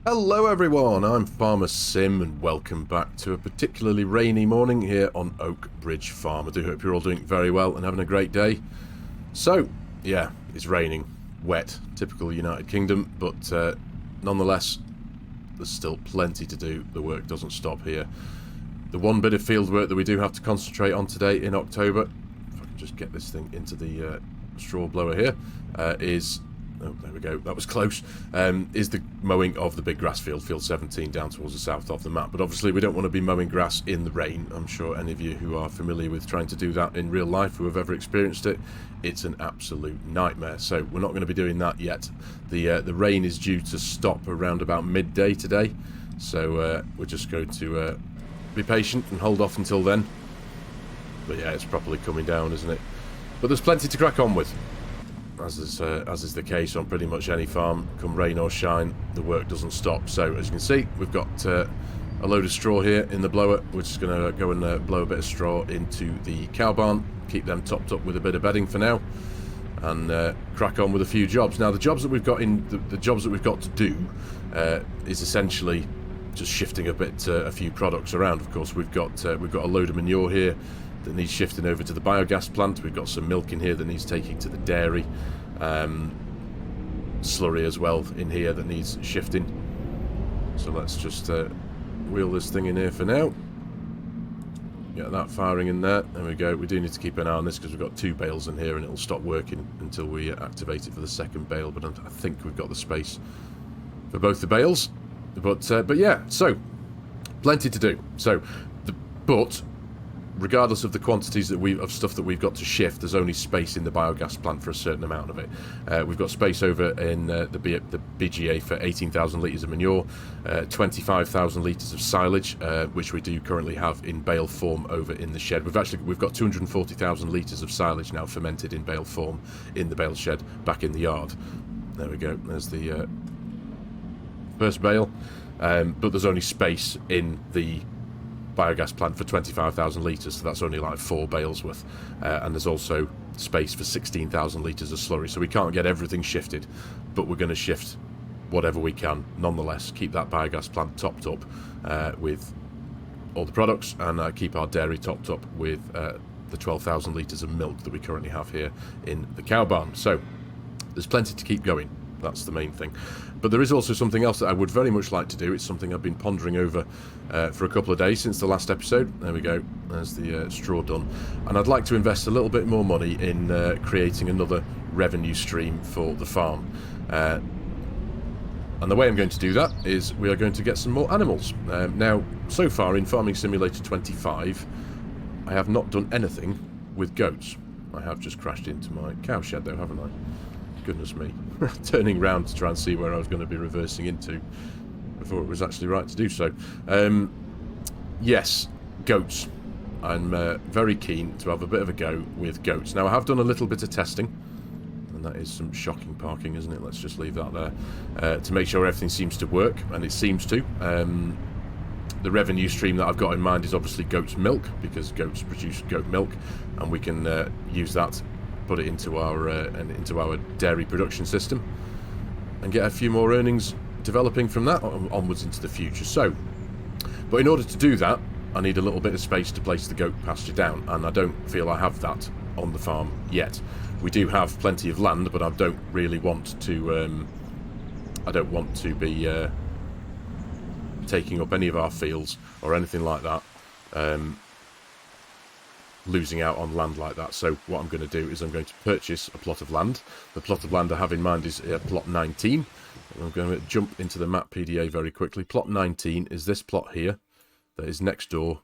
Hello everyone, I'm FARMERSIM and welcome back to a particularly rainy morning here on Oak Bridge Farm. I do hope you're all doing very well and having a great day. So, yeah, it's raining, wet, typical United Kingdom, but nonetheless, there's still plenty to do. The work doesn't stop here. The one bit of field work that we do have to concentrate on today in October, if I can just get this thing into the straw blower here, is... Oh, there we go. That was close. Is the mowing of the big grass field, field 17, down towards the south of the map. But obviously we don't want to be mowing grass in the rain. I'm sure any of you who are familiar with trying to do that in real life, who have ever experienced it, it's an absolute nightmare. So we're not going to be doing that yet. The rain is due to stop around about midday today. So we're just going to be patient and hold off until then. But yeah, it's properly coming down, isn't it? But there's plenty to crack on with. As is the case on pretty much any farm, come rain or shine, the work doesn't stop. So as you can see, we've got a load of straw here in the blower. We're just going to go and blow a bit of straw into the cow barn, keep them topped up with a bit of bedding for now, and crack on with a few jobs. Now the jobs that we've got the jobs that we've got to do is essentially just shifting a few products around. Of course, we've got a load of manure here that needs shifting over to the biogas plant. We've got some milk in here that needs taking to the dairy. Slurry as well in here that needs shifting. So let's just wheel this thing in here for now. Get that firing in there. There we go. We do need to keep an eye on this because we've got 2 bales in here and it'll stop working until we activate it for the second bale. But I think we've got the space for both the bales. But yeah, so plenty to do. But regardless of the quantities of stuff that we've got to shift, there's only space in the biogas plant for a certain amount of it. We've got space over in the BGA for 18,000 litres of manure, 25,000 litres of silage, which we do currently have in bale form over in the shed. We've got 240,000 litres of silage now fermented in bale form in the bale shed back in the yard. There we go. There's the first bale, but there's only space in the biogas plant for 25,000 litres, so that's only like 4 bales worth, and there's also space for 16,000 litres of slurry, so we can't get everything shifted, but we're going to shift whatever we can nonetheless, keep that biogas plant topped up with all the products, and keep our dairy topped up with the 12,000 litres of milk that we currently have here in the cow barn. So there's plenty to keep going. That's the main thing. But there is also something else that I would very much like to do. It's something I've been pondering over for a couple of days since the last episode. There we go. There's the straw done. And I'd like to invest a little bit more money in creating another revenue stream for the farm. And the way I'm going to do that is we are going to get some more animals. Now, so far in Farming Simulator 25, I have not done anything with goats. I have just crashed into my cow shed though, haven't I? Goodness me. Turning round to try and see where I was going to be reversing into before it was actually right to do so. Yes, goats. I'm very keen to have a bit of a go with goats. Now, I have done a little bit of testing, and that is some shocking parking, isn't it? Let's just leave that there to make sure everything seems to work, and it seems to. The revenue stream that I've got in mind is obviously goat's milk, because goats produce goat milk, and we can use that, put it into our dairy production system, and get a few more earnings developing from that onwards into the future. So, but in order to do that, I need a little bit of space to place the goat pasture down, and I don't feel I have that on the farm yet. We do have plenty of land, but I don't really want to. I don't want to be taking up any of our fields or anything like that. Losing out on land like that. So what I'm going to do is I'm going to purchase a plot of land. The plot of land I have in mind is plot 19. I'm going to jump into the map PDA very quickly. Plot 19 is this plot here that is next door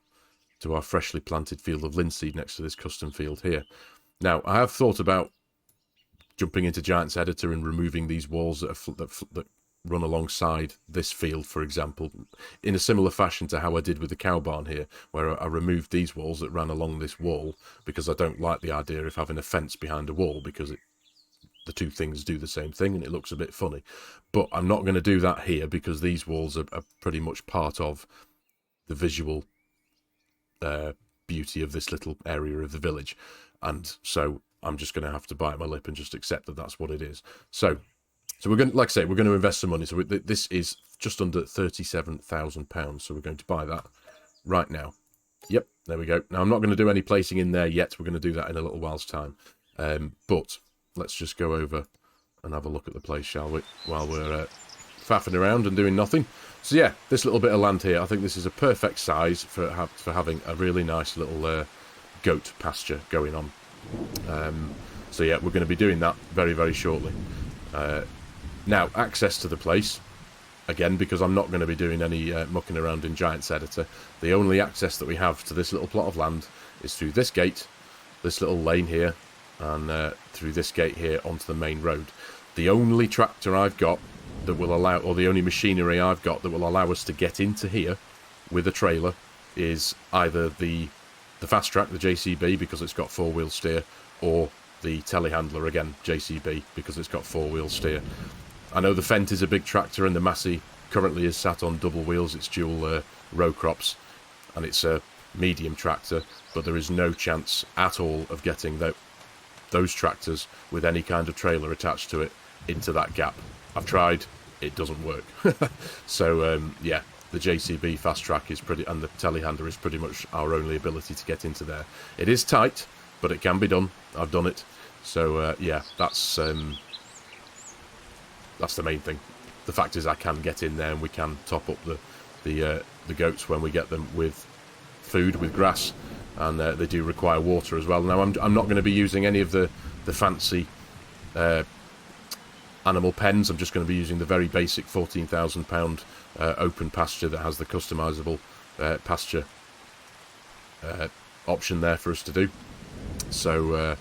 to our freshly planted field of linseed next to this custom field here. Now, I have thought about jumping into Giant's Editor and removing these walls that run alongside this field, for example, in a similar fashion to how I did with the cow barn here, where I removed these walls that ran along this wall, because I don't like the idea of having a fence behind a wall, because the two things do the same thing and it looks a bit funny. But I'm not going to do that here, because these walls are pretty much part of the visual beauty of this little area of the village, and so I'm just going to have to bite my lip and just accept that that's what it is. So So we're going to, like I say, we're going to invest some money. So this is just under £37,000. So we're going to buy that right now. Yep, there we go. Now, I'm not going to do any placing in there yet. We're going to do that in a little while's time. But let's just go over and have a look at the place, shall we? While we're faffing around and doing nothing. So yeah, this little bit of land here, I think this is a perfect size for having a really nice little goat pasture going on. So yeah, we're going to be doing that very, very shortly. Now, access to the place, again, because I'm not going to be doing any mucking around in Giants Editor, the only access that we have to this little plot of land is through this gate, this little lane here, and through this gate here onto the main road. The only tractor I've got that will allow, or the only machinery I've got that will allow us to get into here with a trailer is either the fast track, the JCB, because it's got four-wheel steer, or the telehandler, again, JCB, because it's got four-wheel steer. I know the Fendt is a big tractor, and the Massey currently is sat on double wheels. It's dual row crops, and it's a medium tractor, but there is no chance at all of getting those tractors with any kind of trailer attached to it into that gap. I've tried, it doesn't work. So yeah, the JCB fast track is and the telehandler is pretty much our only ability to get into there. It is tight, but it can be done. I've done it. So yeah, that's the main thing. The fact is I can get in there and we can top up the goats when we get them with food, with grass, and they do require water as well. Now I'm not going to be using any of the fancy animal pens. I'm just going to be using the very basic £14,000 open pasture that has the customisable pasture option there for us to do. So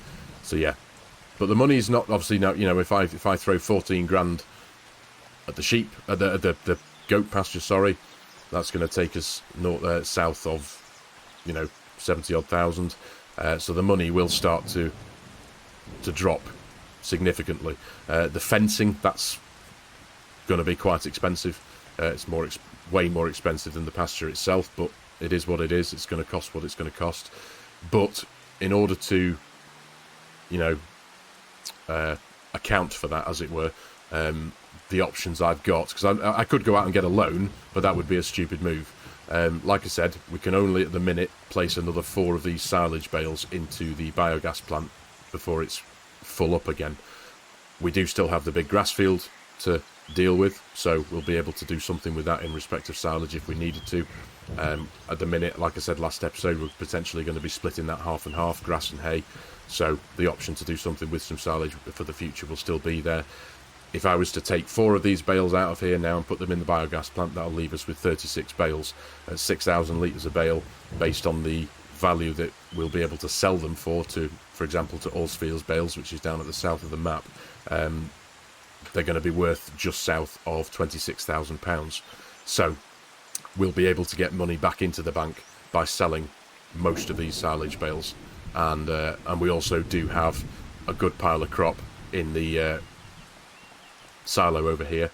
yeah, but the money is not obviously now. You know, if I throw 14 grand at the sheep, at the goat pasture, sorry, that's going to take us south of, you know, 70-odd thousand. So the money will start to drop significantly. The fencing, that's going to be quite expensive. It's way more expensive than the pasture itself, but it is what it is. It's going to cost what it's going to cost. But in order to, you know, account for that, as it were, the options I've got, because I could go out and get a loan, but that would be a stupid move. Like I said, we can only at the minute place another 4 of these silage bales into the biogas plant before it's full up again. We do still have the big grass field to deal with, so we'll be able to do something with that in respect of silage if we needed to. At the minute, like I said last episode, we're potentially going to be splitting that half and half, grass and hay, so the option to do something with some silage for the future will still be there. If I was to take 4 of these bales out of here now and put them in the biogas plant, that'll leave us with 36 bales at 6,000 litres a bale, based on the value that we'll be able to sell them for example, to Allsfields Bales, which is down at the south of the map. They're going to be worth just south of £26,000. So we'll be able to get money back into the bank by selling most of these silage bales. And we also do have a good pile of crop in the silo over here.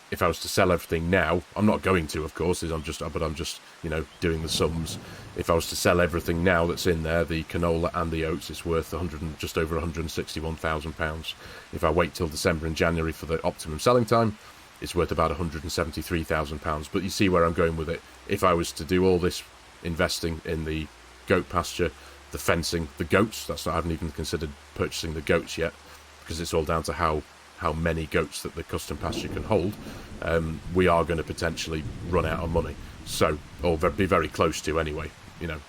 If I was to sell everything now, I'm not going to, of course, but I'm just, you know, doing the sums. If I was to sell everything now that's in there, the canola and the oats, it's worth just over £161,000. If I wait till December and January for the optimum selling time, it's worth about £173,000. But you see where I'm going with it. If I was to do all this investing in the goat pasture, the fencing, the goats, I haven't even considered purchasing the goats yet, because it's all down to how many goats that the custom pasture can hold. We are going to potentially run out of money, or be very close to anyway. You know,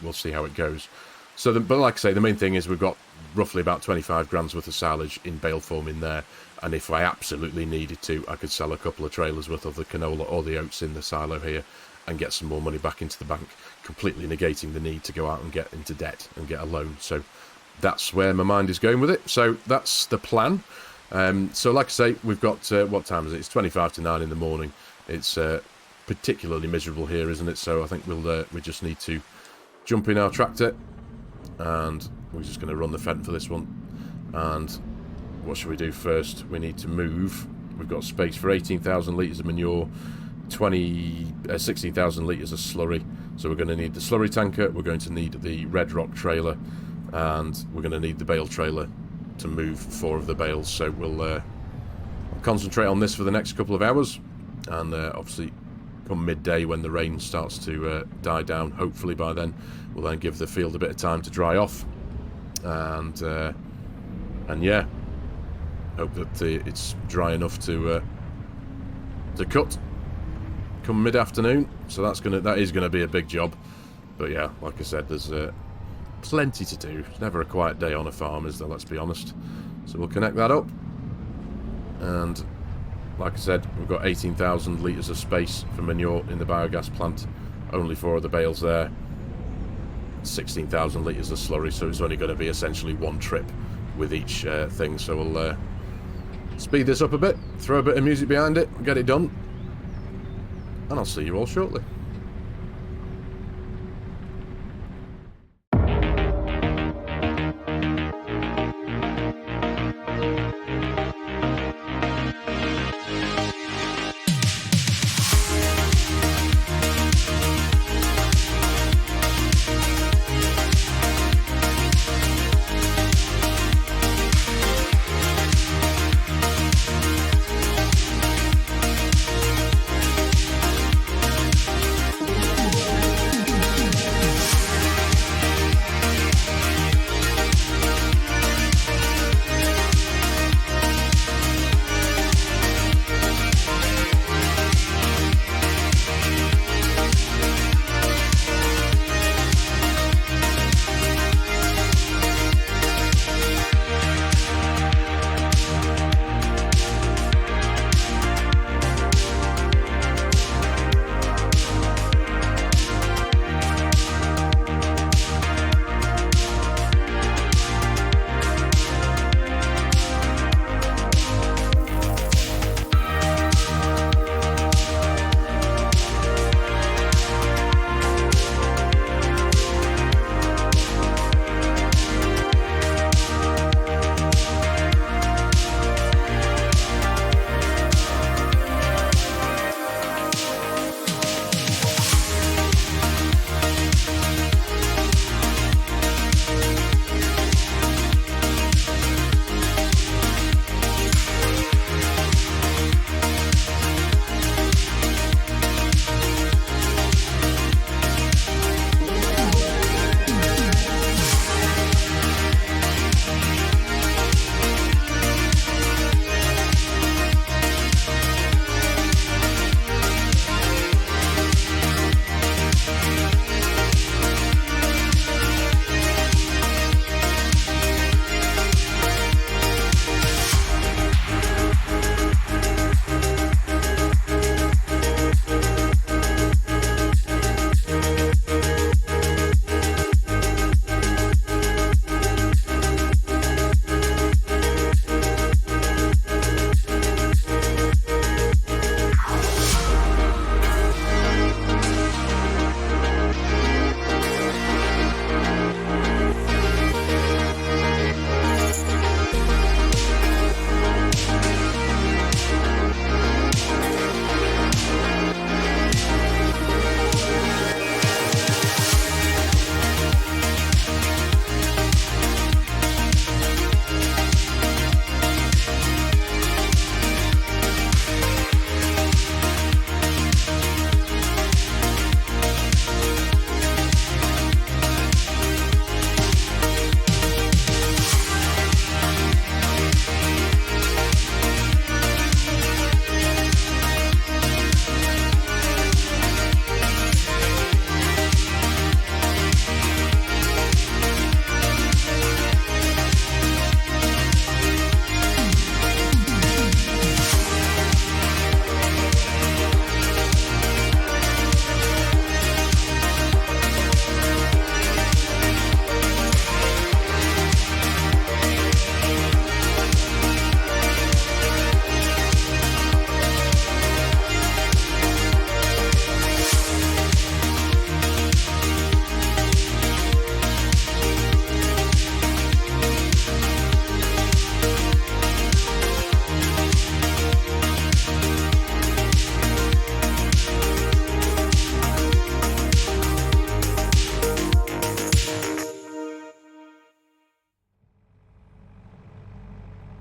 we'll see how it goes. So, but like I say, the main thing is we've got roughly about 25 grand's worth of silage in bale form in there, and if I absolutely needed to, I could sell a couple of trailers worth of the canola or the oats in the silo here and get some more money back into the bank, completely negating the need to go out and get into debt and get a loan. So that's where my mind is going with it. So that's the plan. So like I say, we've got, what time is it? It's 25 to 9 in the morning. It's particularly miserable here, isn't it? So I think we just need to jump in our tractor, and we're just going to run the Fendt for this one. And what should we do first? We need to move. We've got space for 18,000 litres of manure, 16,000 litres of slurry. So we're going to need the slurry tanker, we're going to need the Red Rock trailer, and we're going to need the bale trailer to move 4 of the bales. So we'll concentrate on this for the next couple of hours, and obviously come midday when the rain starts to die down, hopefully by then, we'll then give the field a bit of time to dry off, and yeah, hope that it's dry enough to cut come mid-afternoon. So that is gonna be a big job, but yeah, like I said, there's plenty to do. It's never a quiet day on a farm, is there? Let's be honest. So we'll connect that up, and like I said, we've got 18,000 litres of space for manure in the biogas plant, only 4 of the bales there, 16,000 litres of slurry, so it's only going to be essentially 1 trip with each thing. So we'll speed this up a bit, throw a bit of music behind it, get it done, and I'll see you all shortly.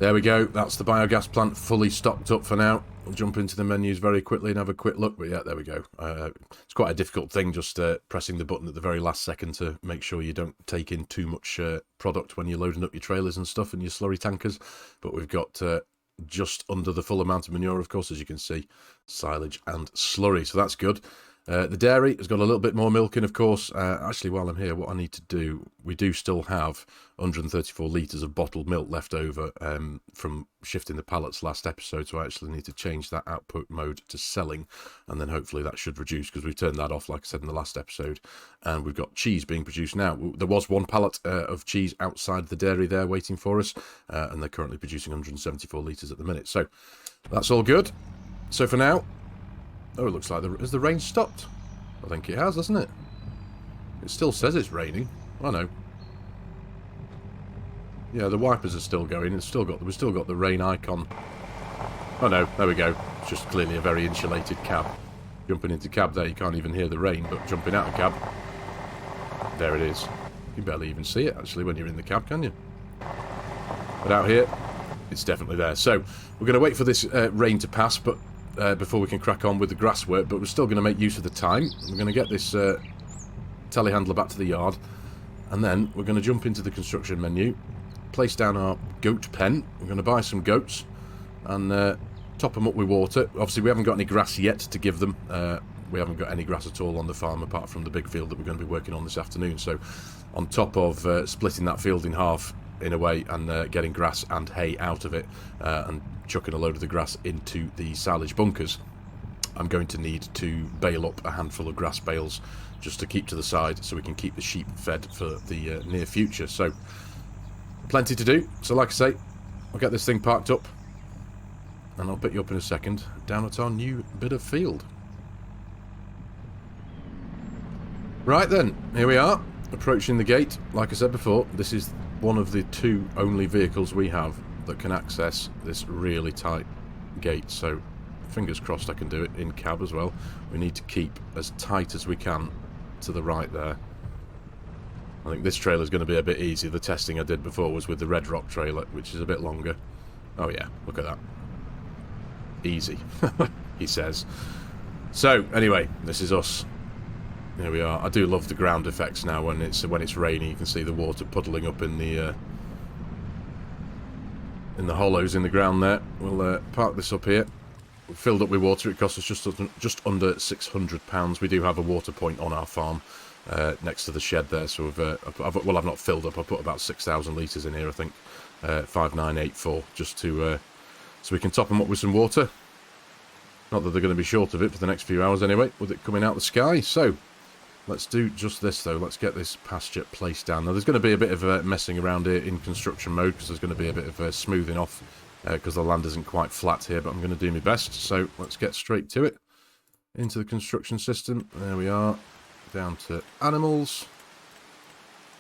There we go. That's the biogas plant fully stocked up for now. We'll jump into the menus very quickly and have a quick look. But yeah, there we go. It's quite a difficult thing just pressing the button at the very last second to make sure you don't take in too much product when you're loading up your trailers and stuff and your slurry tankers. But we've got just under the full amount of manure, of course, as you can see, silage and slurry. So that's good. The dairy has got a little bit more milk in, of course. Actually, while I'm here, what I need to do, we do still have 134 litres of bottled milk left over from shifting the pallets last episode, so I actually need to change that output mode to selling, and then hopefully that should reduce, because we've turned that off, like I said in the last episode, and we've got cheese being produced now. There was one pallet of cheese outside the dairy there waiting for us, and they're currently producing 174 litres at the minute, so that's all good. So for now... Oh, it looks like has the rain stopped? I think it has, hasn't it? It still says it's raining. I know. Yeah, the wipers are still going. We've still got the rain icon. Oh no, there we go. It's just clearly a very insulated cab. Jumping into cab there, you can't even hear the rain, but jumping out of cab, there it is. You barely even see it actually when you're in the cab, can you? But out here, it's definitely there. So we're going to wait for this rain to pass, but before we can crack on with the grass work, but we're still going to make use of the time. We're going to get this telehandler back to the yard, and then we're going to jump into the construction menu, place down our goat pen. We're going to buy some goats and top them up with water. Obviously we haven't got any grass yet to give them. We haven't got any grass at all on the farm apart from the big field that we're going to be working on this afternoon. So on top of splitting that field in half in a way and getting grass and hay out of it and chucking a load of the grass into the silage bunkers, I'm going to need to bale up a handful of grass bales just to keep to the side so we can keep the sheep fed for the near future. So plenty to do. So like I say, I'll get this thing parked up and I'll pick you up in a second down at our new bit of field. Right then, here we are, approaching the gate. Like I said before, this is one of the two only vehicles we have that can access this really tight gate, so fingers crossed I can do it in cab as well. We need to keep as tight as we can to the right there. I think this trailer is going to be a bit easier. The testing I did before was with the Red Rock trailer, which is a bit longer. Oh yeah, look at that. Easy, he says. So anyway, this is us. Here we are. I do love the ground effects now when it's raining. You can see the water puddling up in the hollows in the ground there. We'll park this up here. We've filled up with water. It costs us just under £600. We do have a water point on our farm next to the shed there. So I've not filled up. I've put about 6,000 litres in here, I think. 5984, just to so we can top them up with some water. Not that they're going to be short of it for the next few hours anyway, with it coming out the sky. So let's do just this though. Let's get this pasture placed down. Now there's going to be a bit of messing around here in construction mode because there's going to be a bit of smoothing off because the land isn't quite flat here, but I'm going to do my best. So let's get straight to it. Into the construction system. There we are. Down to animals.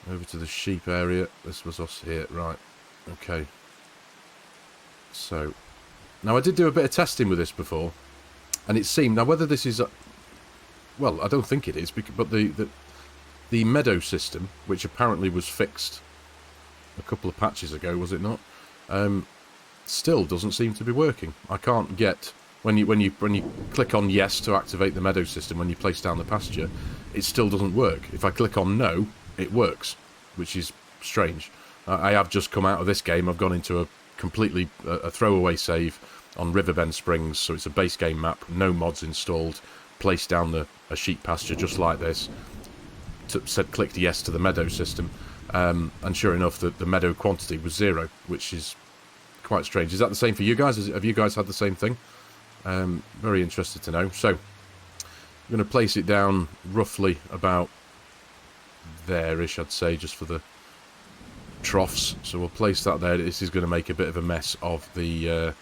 Over to the sheep area. This was us here. Right. Okay. So now I did do a bit of testing with this before, and it seemed, now whether this is well, I don't think it is, but the meadow system, which apparently was fixed a couple of patches ago, was it not? Still doesn't seem to be working. I can't get, when you click on yes to activate the meadow system when you place down the pasture, it still doesn't work. If I click on no, it works, which is strange. I have just come out of this game. I've gone into a completely a throwaway save on Riverbend Springs, so it's a base game map, no mods installed. Placed down a sheep pasture just like this, clicked yes to the meadow system, and sure enough the meadow quantity was 0, which is quite strange. Is that the same for you guys? Have you guys had the same thing? Very interested to know. So I'm going to place it down roughly about there-ish, I'd say, just for the troughs. So we'll place that there. This is going to make a bit of a mess of the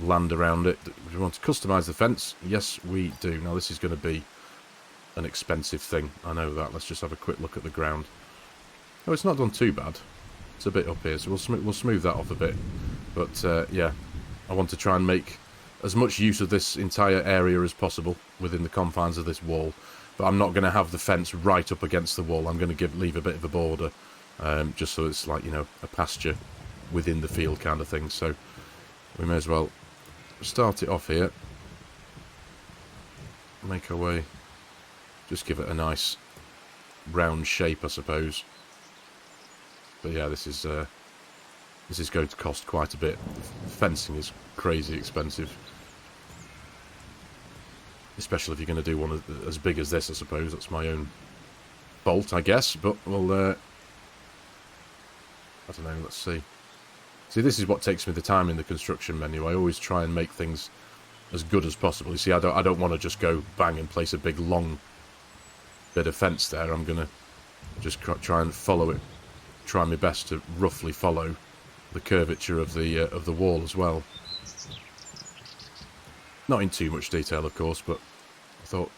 land around it. We want to customize the fence. Yes, we do. Now this is going to be an expensive thing. I know that. Let's just have a quick look at the ground. Oh, it's not done too bad. It's a bit up here, so we'll smooth that off a bit. But yeah, I want to try and make as much use of this entire area as possible within the confines of this wall. But I'm not going to have the fence right up against the wall. I'm going to leave a bit of a border, just so it's like, you know, a pasture within the field kind of thing. So we may as well start it off here. Make our way. Just give it a nice round shape, I suppose. But yeah, this is going to cost quite a bit. Fencing is crazy expensive. Especially if you're going to do one as big as this, I suppose. That's my own fault, I guess. But we'll... I don't know, let's see. See, this is what takes me the time in the construction menu. I always try and make things as good as possible. You see, I don't want to just go bang and place a big, long bit of fence there. I'm going to just try and follow it. Try my best to roughly follow the curvature of the wall as well. Not in too much detail, of course, but I thought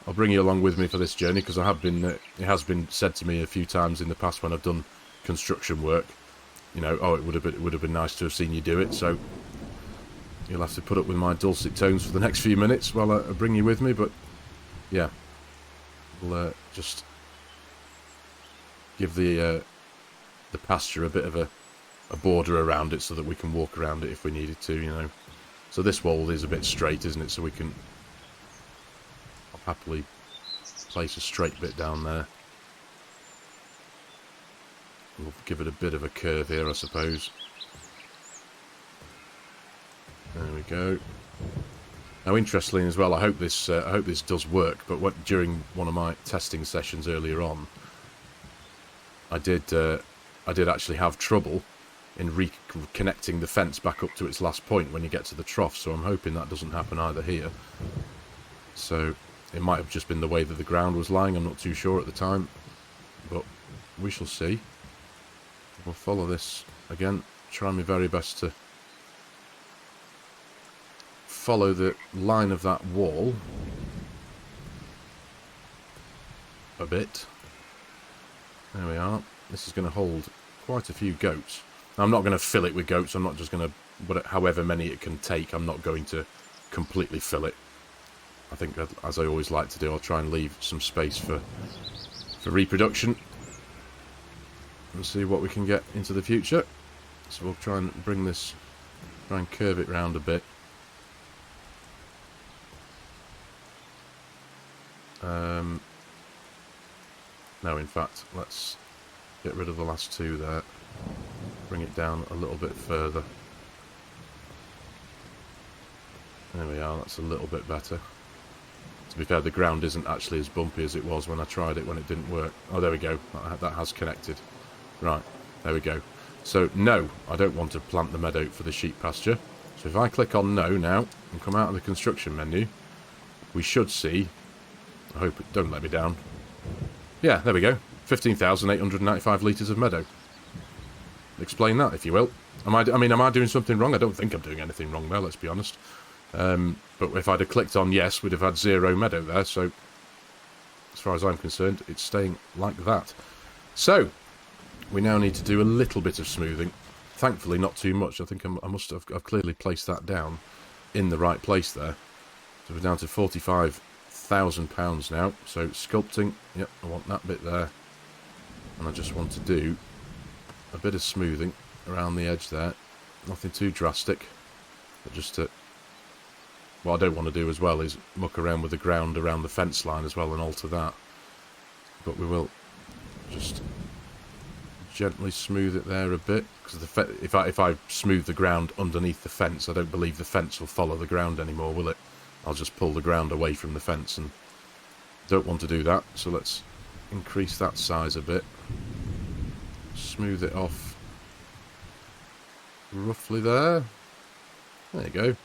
I'll bring you along with me for this journey, because I have been. It has been said to me a few times in the past when I've done construction work. You know, oh, it would have been nice to have seen you do it. So you'll have to put up with my dulcet tones for the next few minutes while I bring you with me. But yeah, we'll just give the pasture a bit of a border around it so that we can walk around it if we needed to. You know. So this wall is a bit straight, isn't it? So we can I'll happily place a straight bit down there. We'll give it a bit of a curve here, I suppose. There we go. Now, interestingly as well, I hope this does work. But during one of my testing sessions earlier on, I did actually have trouble in reconnecting the fence back up to its last point when you get to the trough, so I'm hoping that doesn't happen either here. So it might have just been the way that the ground was lying, I'm not too sure at the time, but we shall see. We'll follow this again, try my very best to follow the line of that wall a bit. There we are. This is going to hold quite a few goats. I'm not going to fill it with goats. I'm not just going to, however many it can take, I'm not going to completely fill it. I think, as I always like to do, I'll try and leave some space for reproduction and see what we can get into the future. So we'll try and try and curve it round a bit. No, in fact, let's get rid of the last two there. Bring it down a little bit further. There we are, that's a little bit better. To be fair, the ground isn't actually as bumpy as it was when I tried it when it didn't work. Oh, there we go, that has connected. Right, there we go. So, no, I don't want to plant the meadow for the sheep pasture. So if I click on no now, and come out of the construction menu, we should see, I hope it don't let me down. Yeah, there we go, 15,895 litres of meadow. Explain that, if you will. Am I doing something wrong? I don't think I'm doing anything wrong there, let's be honest. But if I'd have clicked on yes, we'd have had 0 meadow there, so as far as I'm concerned, it's staying like that. So, we now need to do a little bit of smoothing. Thankfully, not too much. I think I've clearly placed that down in the right place there. So we're down to £45,000 now. So, sculpting, yep, I want that bit there. And I just want to do a bit of smoothing around the edge there. Nothing too drastic, but just to... What I don't want to do as well is muck around with the ground around the fence line as well and alter that. But we will just gently smooth it there a bit, because if I smooth the ground underneath the fence, I don't believe the fence will follow the ground anymore, will it? I'll just pull the ground away from the fence, and don't want to do that. So let's increase that size a bit. Smooth it off roughly there. There you go.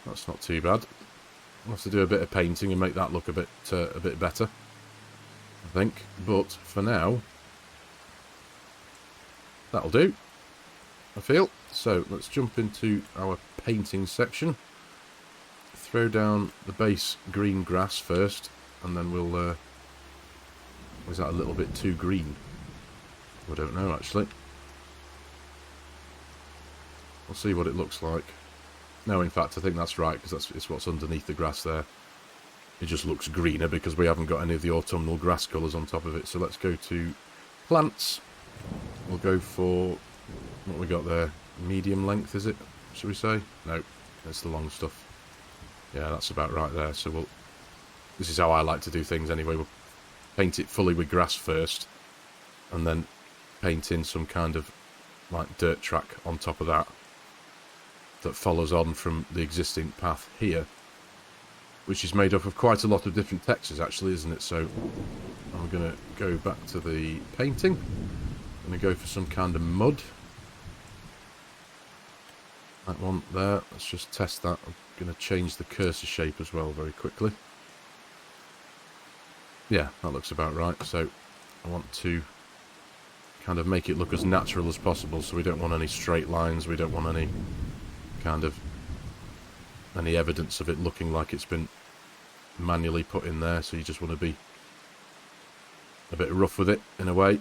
That's not too bad. I'll have to do a bit of painting and make that look a bit better, I think. But for now, that'll do, I feel. So let's jump into our painting section. Throw down the base green grass first, and then we'll... was that a little bit too green? I don't know, actually. We'll see what it looks like. No, in fact, I think that's right, because it's what's underneath the grass there. It just looks greener because we haven't got any of the autumnal grass colours on top of it. So let's go to plants. We'll go for What we got there? Medium length, is it? Should we say? No, it's the long stuff. Yeah, that's about right there. So we'll... This is how I like to do things anyway. We'll paint it fully with grass first, and then paint in some kind of like dirt track on top of that follows on from the existing path here, which is made up of quite a lot of different textures actually, isn't it? So I'm going to go back to the painting. I'm going to go for some kind of mud. That one there, let's just test that. I'm going to change the cursor shape as well very quickly. Yeah, that looks about right. So I want to kind of make it look as natural as possible, so we don't want any straight lines, we don't want any kind of any evidence of it looking like it's been manually put in there, so you just want to be a bit rough with it in a way.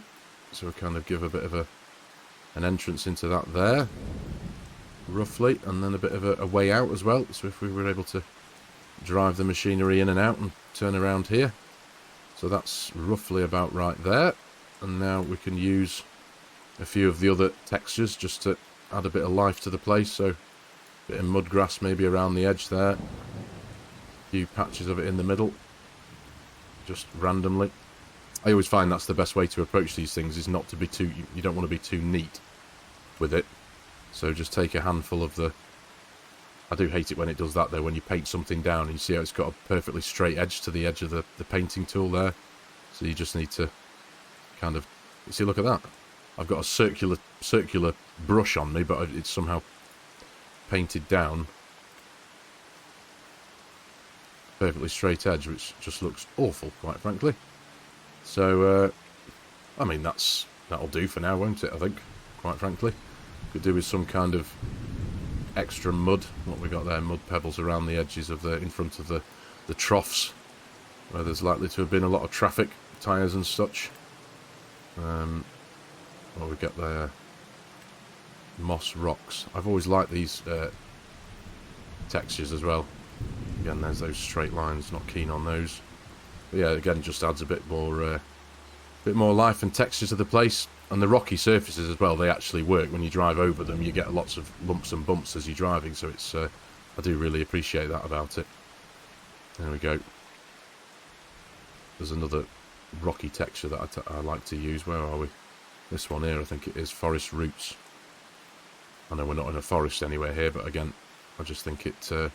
So we kind of give a bit of an entrance into that there, roughly, and then a bit of a way out as well, so if we were able to drive the machinery in and out and turn around here. So that's roughly about right there, and now we can use a few of the other textures just to add a bit of life to the place. So a bit of mud grass maybe around the edge there, a few patches of it in the middle, just randomly. I always find that's the best way to approach these things, is not to be too, you don't want to be too neat with it. So just take a handful of the, I do hate it when it does that though, when you paint something down and you see how it's got a perfectly straight edge to the edge of the painting tool there. So you just need to kind of, you see, look at that. I've got a circular brush on me, but it's somehow painted down. Perfectly straight edge, which just looks awful, quite frankly. So, I mean, that'll do for now, won't it, I think, quite frankly. Could do with some kind of extra mud. What we got there, mud pebbles around the edges of in front of the troughs, where there's likely to have been a lot of traffic, tyres and such. What we got there, moss rocks. I've always liked these textures as well. Again, there's those straight lines, not keen on those. But yeah, again, just adds a bit more life and texture to the place. And the rocky surfaces as well, they actually work. When you drive over them, you get lots of lumps and bumps as you're driving, so it's I do really appreciate that about it. There we go. There's another rocky texture that I like to use. Where are we? This one here, I think it is, forest roots. I know we're not in a forest anywhere here, but again, I just think it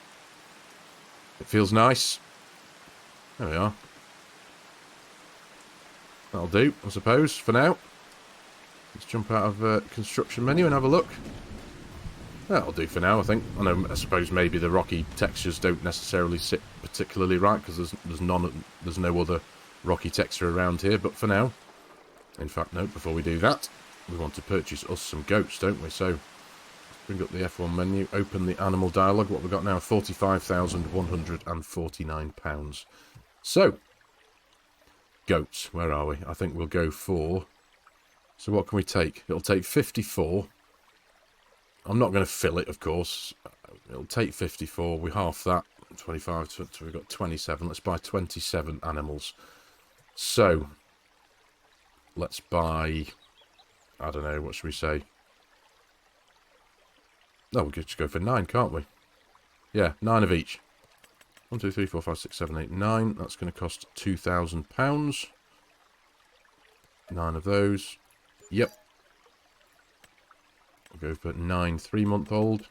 feels nice. There we are. That'll do, I suppose, for now. Let's jump out of construction menu and have a look. That'll do for now, I think. I suppose maybe the rocky textures don't necessarily sit particularly right, because there's no other rocky texture around here, but for now. In fact, no, before we do that, we want to purchase us some goats, don't we? So, let's bring up the F1 menu, open the animal dialogue. What we've got now, £45,149. So, goats, where are we? I think we'll go for... So what can we take? It'll take 54. I'm not going to fill it, of course. It'll take 54. We half that. 25, so we've got 27. Let's buy 27 animals. So, let's buy... I don't know, what should we say? No, we could just go for 9, can't we? Yeah, 9 of each. 1, 2, 3, 4, 5, 6, 7, 8, 9. That's going to cost £2,000. 9 of those. Yep. We'll go for 9 3-month-old.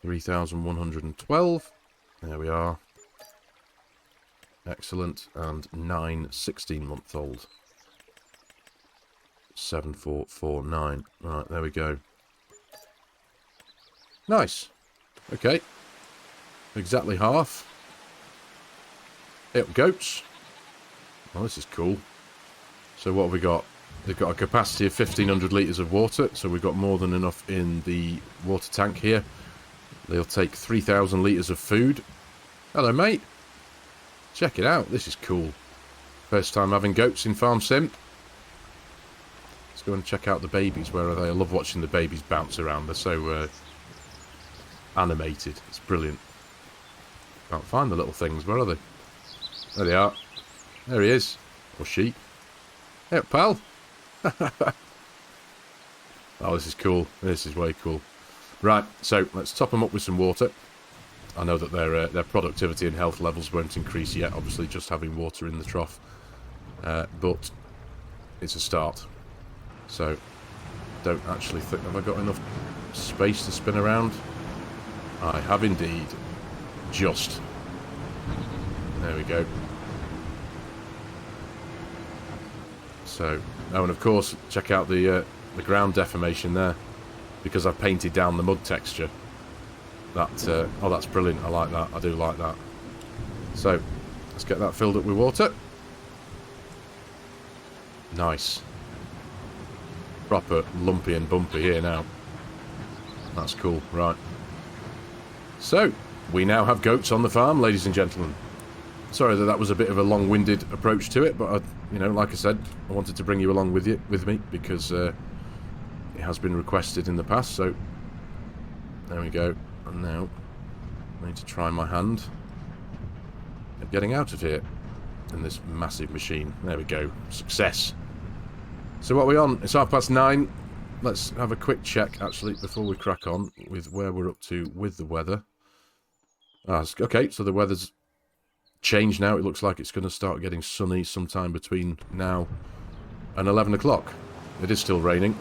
3,112. There we are. Excellent. And 9 16-month-old. 7,449. Right, there we go. Nice. Okay. Exactly half. Yep, goats. Well, this is cool. So what have we got? They've got a capacity of 1,500 litres of water, so we've got more than enough in the water tank here. They'll take 3,000 litres of food. Hello, mate. Check it out. This is cool. First time having goats in FARMERSIM. Let's go and check out the babies. Where are they? I love watching the babies bounce around. They're so animated. It's brilliant. Can't find the little things. Where are they? There they are. There he is. Or she. Hey, pal. Oh, this is cool. This is way cool. Right, so let's top them up with some water. I know that their productivity and health levels won't increase yet, obviously, just having water in the trough. But it's a start. So, don't actually think... Have I got enough space to spin around? I have indeed. Just. There we go. So, oh, and of course, check out the ground deformation there. Because I've painted down the mud texture. That, oh, that's brilliant. I like that. I do like that. So, let's get that filled up with water. Nice. Proper lumpy and bumpy here now. That's cool. Right. So, we now have goats on the farm, ladies and gentlemen. Sorry that was a bit of a long-winded approach to it, but, you know, like I said, I wanted to bring you along with me, because it has been requested in the past, so there we go. And now, I need to try my hand at getting out of here in this massive machine. There we go. Success. So what are we on? It's 9:30. Let's have a quick check, actually, before we crack on with where we're up to with the weather. Okay, so the weather's changed now. It looks like it's going to start getting sunny sometime between now and 11 o'clock. It is still raining.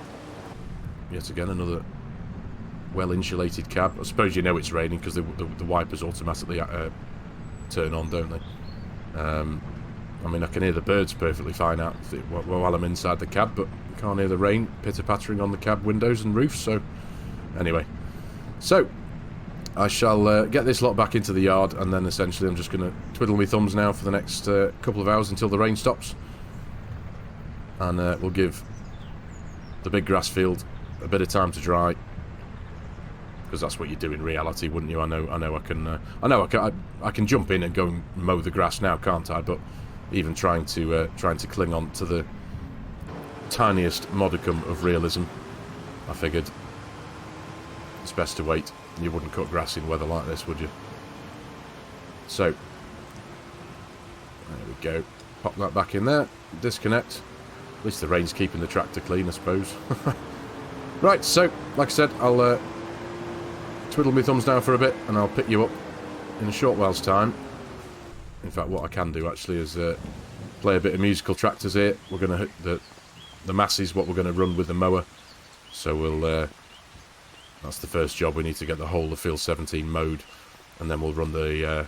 Yet again, another well-insulated cab. I suppose you know it's raining because the wipers automatically turn on, don't they? I mean, I can hear the birds perfectly fine out while I'm inside the cab, but I can't hear the rain pitter-pattering on the cab windows and roofs, so... Anyway. So, I shall get this lot back into the yard, and then essentially I'm just going to twiddle my thumbs now for the next couple of hours until the rain stops. And we'll give the big grass field a bit of time to dry. Because that's what you do in reality, wouldn't you? I know I can jump in and go and mow the grass now, can't I? But even trying to cling on to the tiniest modicum of realism, I figured it's best to wait. You wouldn't cut grass in weather like this, would you? So there we go. Pop that back in there. Disconnect. At least the rain's keeping the tractor clean, I suppose. Right. So, like I said, I'll twiddle my thumbs now for a bit, and I'll pick you up in a short while's time. In fact, what I can do actually is play a bit of musical tractors here. We're going to hit the masses, what we're going to run with the mower. So we'll that's the first job. We need to get the whole of field 17 mowed, and then we'll run the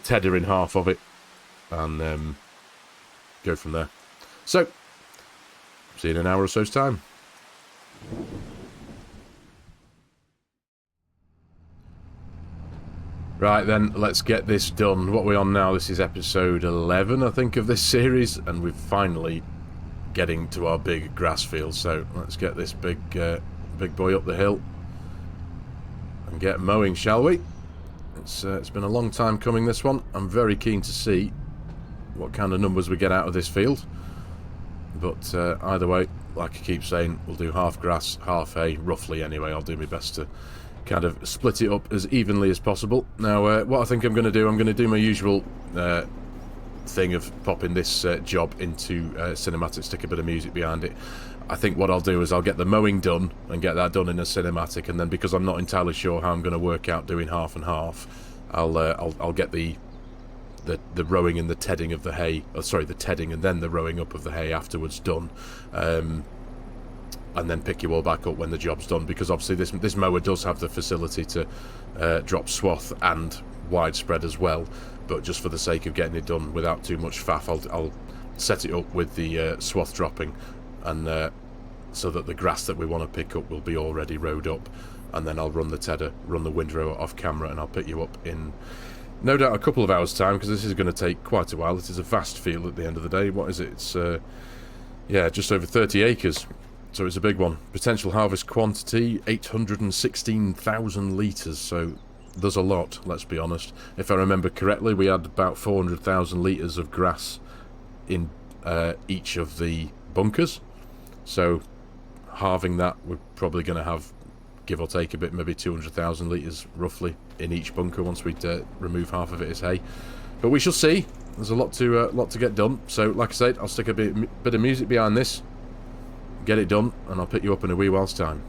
tedder in half of it, and go from there. So, see you in an hour or so's time. Right then, let's get this done. What are we on now? This is episode 11, I think, of this series, and we're finally getting to our big grass field. So let's get this big boy up the hill and get mowing, shall we? It's been a long time coming, this one. I'm very keen to see what kind of numbers we get out of this field. But either way, like I keep saying, we'll do half grass, half hay, roughly anyway. I'll do my best to kind of split it up as evenly as possible. Now, what I think I'm going to do my usual thing of popping this job into cinematic, stick a bit of music behind it. I think what I'll do is I'll get the mowing done and get that done in a cinematic, and then because I'm not entirely sure how I'm going to work out doing half and half, I'll get the rowing and the tedding of the hay, the tedding and then the rowing up of the hay afterwards done, and then pick you all back up when the job's done, because obviously this mower does have the facility to drop swath and widespread as well, but just for the sake of getting it done without too much faff, I'll set it up with the swath dropping, and so that the grass that we want to pick up will be already rowed up, and then I'll run the tedder, run the windrow off camera, and I'll pick you up in no doubt a couple of hours time, because this is going to take quite a while. This is a vast field at the end of the day. What is it? It's yeah, just over 30 acres. So it's a big one. Potential harvest quantity, 816,000 litres. So there's a lot, let's be honest. If I remember correctly, we had about 400,000 litres of grass in each of the bunkers. So halving that, we're probably going to have, give or take a bit, maybe 200,000 litres roughly in each bunker once we remove half of it as hay. But we shall see. There's a lot to get done. So like I said, I'll stick a bit of music behind this. get it done, and I'll pick you up in a wee while's time.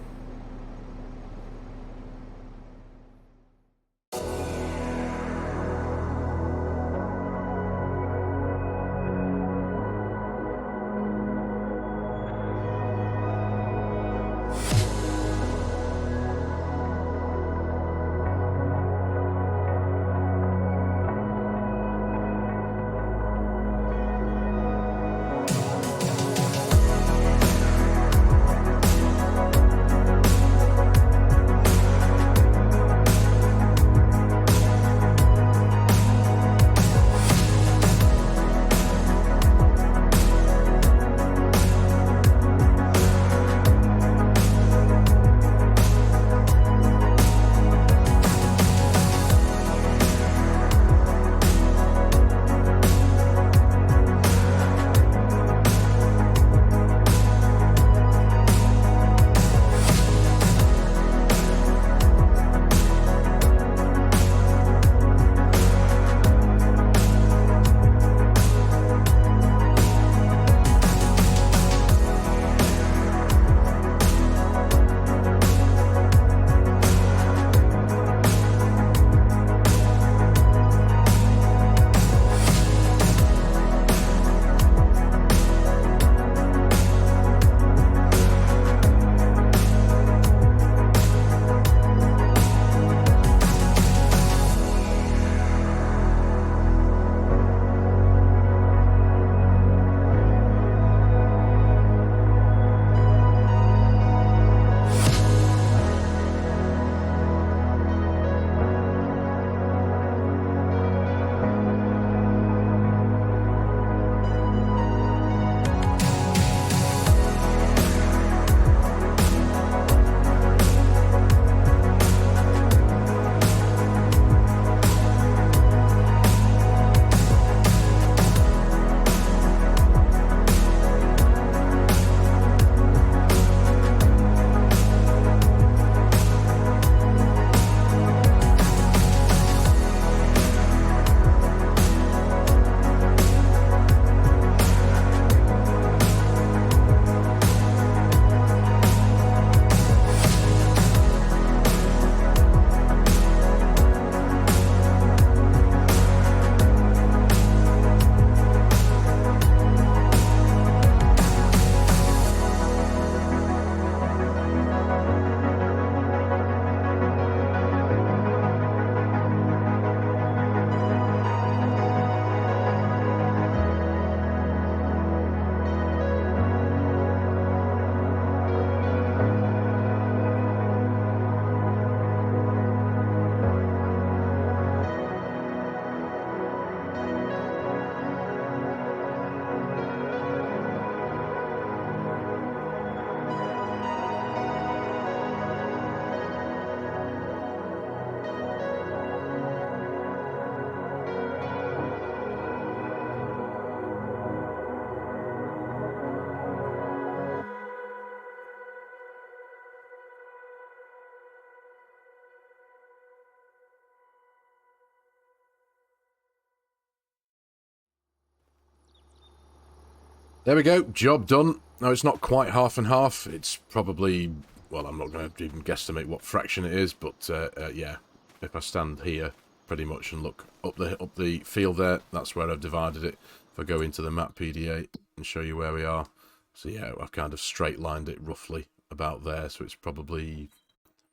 There we go, job done. Now, it's not quite half and half. It's probably, well, I'm not going to even guesstimate what fraction it is, but yeah, if I stand here pretty much and look up the field there, that's where I've divided it. If I go into the map PDA and show you where we are, so yeah, I've kind of straight lined it roughly about there, so it's probably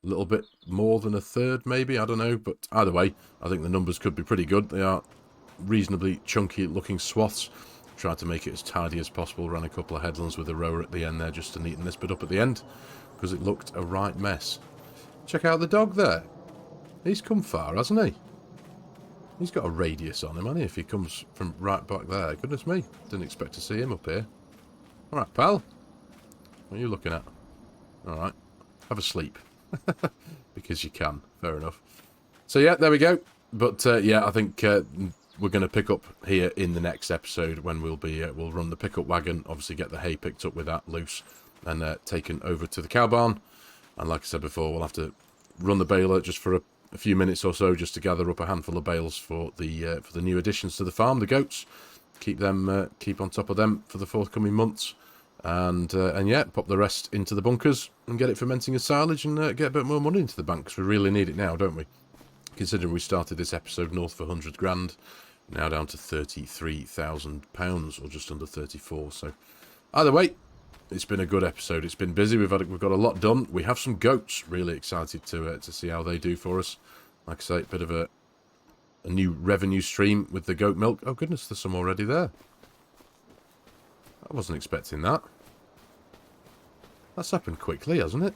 a little bit more than a third, maybe, I don't know, but either way, I think the numbers could be pretty good. They are reasonably chunky looking swaths. Tried to make it as tidy as possible, ran a couple of headlands with a rower at the end there just to neaten this bit up at the end, because it looked a right mess. Check out the dog there. He's come far, hasn't he? He's got a radius on him, hasn't he, if he comes from right back there. Goodness me, didn't expect to see him up here. Alright, pal. What are you looking at? Alright, have a sleep. Because you can, fair enough. So yeah, there we go. But yeah, I think we're going to pick up here in the next episode when we'll run the pickup wagon, obviously get the hay picked up with that loose and taken over to the cow barn. And like I said before, we'll have to run the baler just for a few minutes or so just to gather up a handful of bales for the new additions to the farm, the goats. Keep on top of them for the forthcoming months. And yeah, pop the rest into the bunkers and get it fermenting as silage and get a bit more money into the bank, because we really need it now, don't we? Considering we started this episode north for 100 grand, now down to £33,000, or just under 34. So either way, it's been a good episode. It's been busy. We've got a lot done. We have some goats. Really excited to see how they do for us. Like I say, a bit of a new revenue stream with the goat milk. Oh goodness, there's some already there. I wasn't expecting that. That's happened quickly, hasn't it?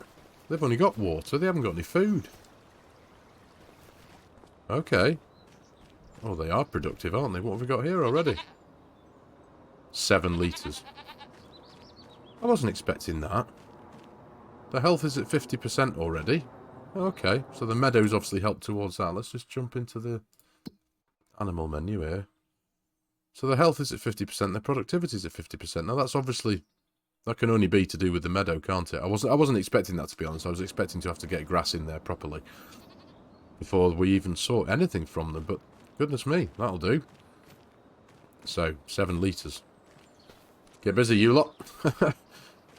They've only got water. They haven't got any food. Okay. Oh, they are productive, aren't they? What have we got here already? 7 litres. I wasn't expecting that. The health is at 50% already. Okay, so the meadows obviously help towards that. Let's just jump into the animal menu here. So the health is at 50%, the productivity is at 50%. Now that's obviously, that can only be to do with the meadow, can't it? I wasn't expecting that, to be honest. I was expecting to have to get grass in there properly before we even saw anything from them, but goodness me, that'll do. So, 7 litres. Get busy, you lot.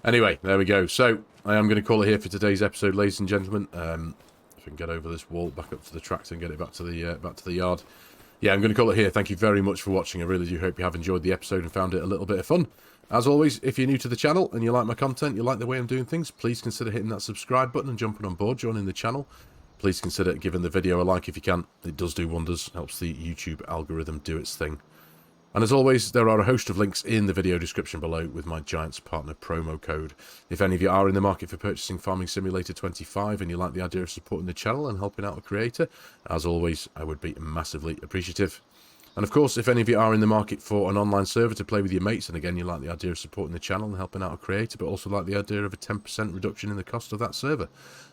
Anyway, there we go. So, I am going to call it here for today's episode, ladies and gentlemen. If I can get over this wall, back up to the tractor and get it back to the yard. Yeah, I'm going to call it here. Thank you very much for watching. I really do hope you have enjoyed the episode and found it a little bit of fun. As always, if you're new to the channel and you like my content, you like the way I'm doing things, please consider hitting that subscribe button and jumping on board, joining the channel. Please consider giving the video a like if you can. It does do wonders, helps the YouTube algorithm do its thing. And as always, there are a host of links in the video description below with my Giants Partner promo code. If any of you are in the market for purchasing Farming Simulator 25 and you like the idea of supporting the channel and helping out a creator, as always, I would be massively appreciative. And of course, if any of you are in the market for an online server to play with your mates, and again, you like the idea of supporting the channel and helping out a creator, but also like the idea of a 10% reduction in the cost of that server,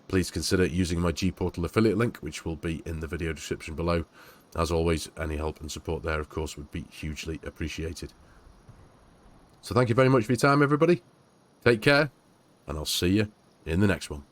please consider using my G-Portal affiliate link, which will be in the video description below. As always, any help and support there, of course, would be hugely appreciated. So thank you very much for your time, everybody. Take care, and I'll see you in the next one.